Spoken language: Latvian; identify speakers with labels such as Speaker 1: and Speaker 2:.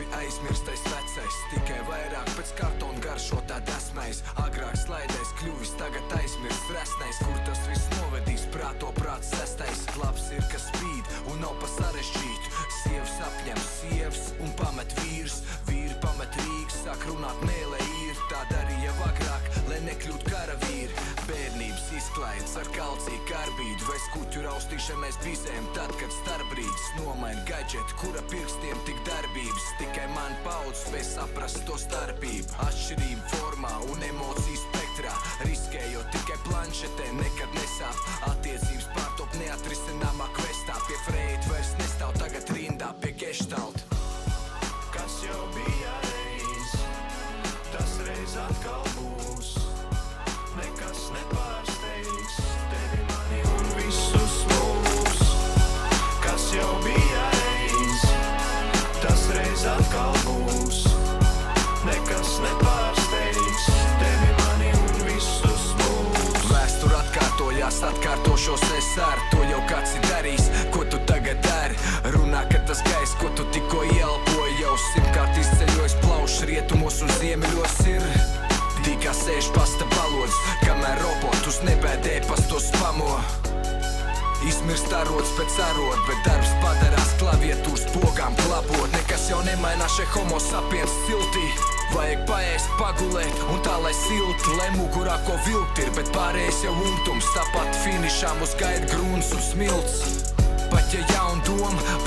Speaker 1: labi aizmirstais vecais, tikai vairāk pēc kartona garšotā desmais. Agrāk slaidais kļuvis, tagad aizmirsts resnais, kur tas viss novedīs, prāto prāts sestais. Labs ir, kas spīd un nav pa sarežģītu, sievas apņem sievas un pamet vīrs. Vīri pamet Rīgas, sāk runāt mēlē ir, tā darīja agrāk, lai nekļūt karavīri. Bērnības izklaids ar kalciju karbīdu vai skuķu raustīšanais bizēm, tad, kad starpbrīdis nomaina gadžetu, kura pirkstiem tik darbības. Tikai man paudz spēj saprast to starpību, atšķirību formā un emociju spektrā. Riskējot tikai planšetē, nekad nesāp, attiecības pārtop neatrisināmā kvestā. Pie Freida vairs nestāv, tagad rindā pie Geštalta.
Speaker 2: Kas jau bija reiz, tas reiz atkal būs. Nekas nepārsteigs tevi, mani un visus mūs. Kas jau bija reiz, tas reiz atkal būs. Nekas nepārsteigs tevi, mani un visus mūs.
Speaker 1: Vēsture atkārtojās, atkārtošos es ar to jau kāds ir darījis. Ko tu tagad dari? Runā, ka tas gaiss, ko tu tikko ielpoji, jau simtkārt izceļojis plaušs rietumos un ziemeļos ir. Tīkā sēž pasta balods, kamēr robotus nebēdē pastos spamo. Izmirst arods pēc arod, bet darbs padarās klaviatūras pogām klapot. Nekas jau nemainās šeit homo sapiens ciltī. Vajag paēst, pagulēt un tā, lai silti, lai mugurā ko vilkt ir, bet pārējais jau umtums. Tāpat finišā mūs gaida grūns un smilts. Pat ja jauna doma